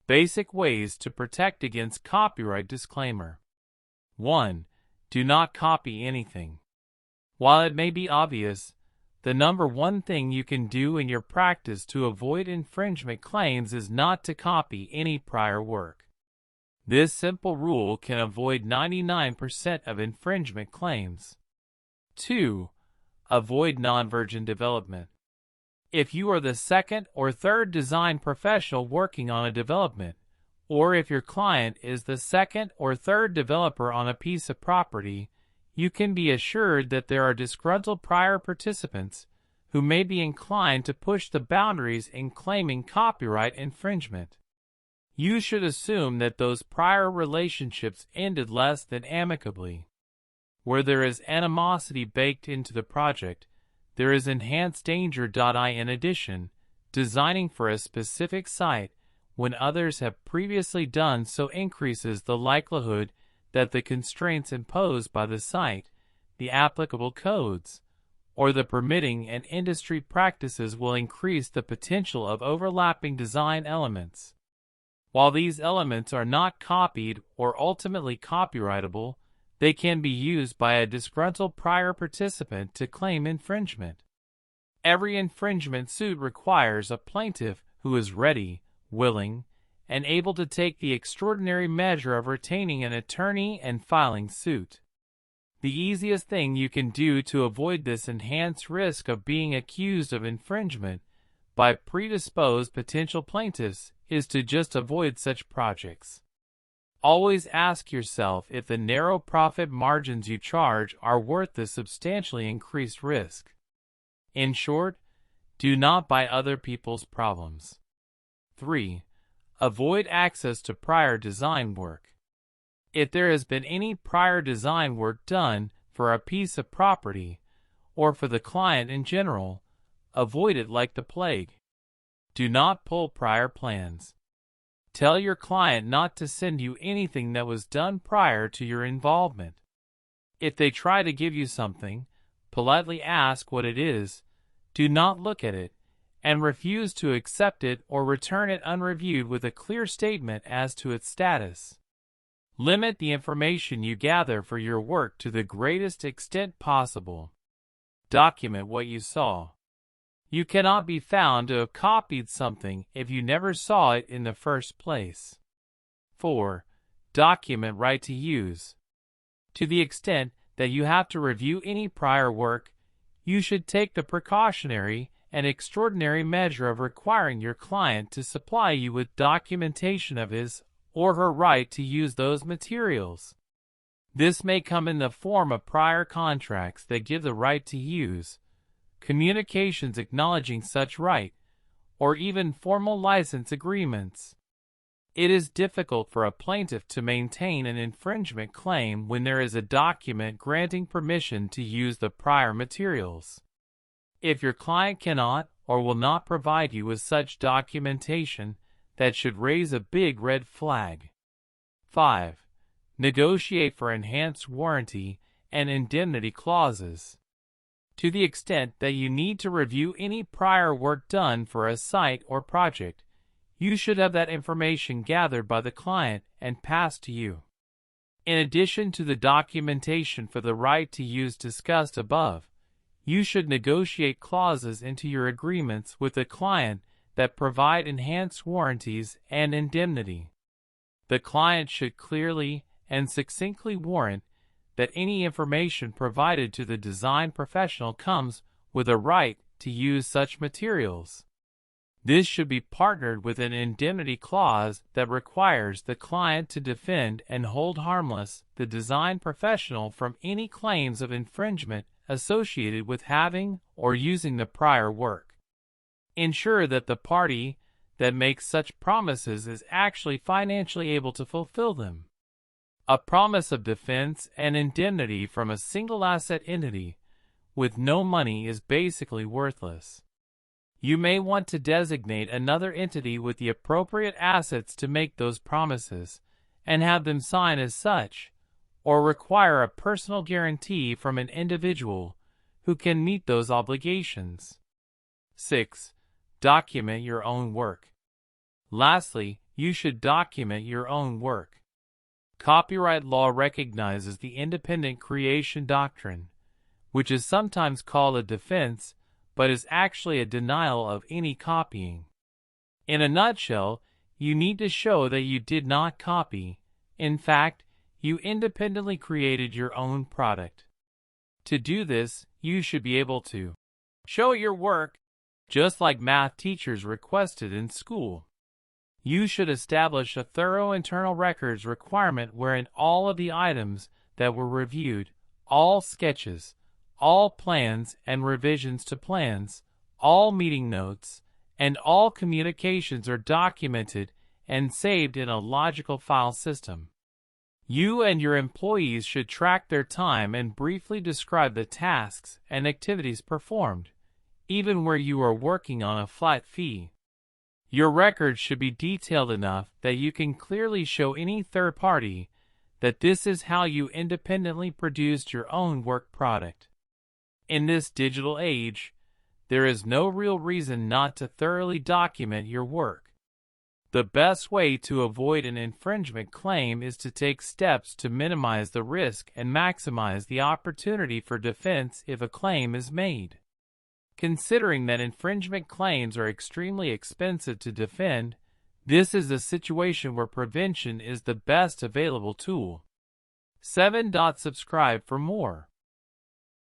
Basic ways to protect against copyright disclaimer. 1. Do not copy anything. While it may be obvious, the number one thing you can do in your practice to avoid infringement claims is not to copy any prior work. This simple rule can avoid 99% of infringement claims. 2. Avoid non-virgin development. If you are the second or third design professional working on a development, or if your client is the second or third developer on a piece of property, you can be assured that there are disgruntled prior participants who may be inclined to push the boundaries in claiming copyright infringement. You should assume that those prior relationships ended less than amicably. Where there is animosity baked into the project, there is enhanced danger. In addition, designing for a specific site when others have previously done so increases the likelihood that the constraints imposed by the site, the applicable codes, or the permitting and industry practices will increase the potential of overlapping design elements. While these elements are not copied or ultimately copyrightable, they can be used by a disgruntled prior participant to claim infringement. Every infringement suit requires a plaintiff who is ready, willing, and able to take the extraordinary measure of retaining an attorney and filing suit. The easiest thing you can do to avoid this enhanced risk of being accused of infringement by predisposed potential plaintiffs is to just avoid such projects. Always ask yourself if the narrow profit margins you charge are worth the substantially increased risk. In short, do not buy other people's problems. 3. Avoid access to prior design work. If there has been any prior design work done for a piece of property, or for the client in general, avoid it like the plague. Do not pull prior plans. Tell your client not to send you anything that was done prior to your involvement. If they try to give you something, politely ask what it is, do not look at it, and refuse to accept it or return it unreviewed with a clear statement as to its status. Limit the information you gather for your work to the greatest extent possible. Document what you saw. You cannot be found to have copied something if you never saw it in the first place. 4. Document right to use. To the extent that you have to review any prior work, you should take the precautionary and extraordinary measure of requiring your client to supply you with documentation of his or her right to use those materials. This may come in the form of prior contracts that give the right to use, communications acknowledging such right, or even formal license agreements. It is difficult for a plaintiff to maintain an infringement claim when there is a document granting permission to use the prior materials. If your client cannot or will not provide you with such documentation, that should raise a big red flag. 5. Negotiate for enhanced warranty and indemnity clauses. To the extent that you need to review any prior work done for a site or project, you should have that information gathered by the client and passed to you. In addition to the documentation for the right to use discussed above, you should negotiate clauses into your agreements with the client that provide enhanced warranties and indemnity. The client should clearly and succinctly warrant that any information provided to the design professional comes with a right to use such materials. This should be partnered with an indemnity clause that requires the client to defend and hold harmless the design professional from any claims of infringement associated with having or using the prior work. Ensure that the party that makes such promises is actually financially able to fulfill them. A promise of defense and indemnity from a single asset entity with no money is basically worthless. You may want to designate another entity with the appropriate assets to make those promises and have them sign as such, or require a personal guarantee from an individual who can meet those obligations. 6. Document your own work. Lastly, you should document your own work. Copyright law recognizes the independent creation doctrine, which is sometimes called a defense, but is actually a denial of any copying. In a nutshell, you need to show that you did not copy. In fact, you independently created your own product. To do this, you should be able to show your work, just like math teachers requested in school. You should establish a thorough internal records requirement wherein all of the items that were reviewed, all sketches, all plans and revisions to plans, all meeting notes, and all communications are documented and saved in a logical file system. You and your employees should track their time and briefly describe the tasks and activities performed, even where you are working on a flat fee. Your records should be detailed enough that you can clearly show any third party that this is how you independently produced your own work product. In this digital age, there is no real reason not to thoroughly document your work. The best way to avoid an infringement claim is to take steps to minimize the risk and maximize the opportunity for defense if a claim is made. Considering that infringement claims are extremely expensive to defend, this is a situation where prevention is the best available tool. 7. Subscribe for more.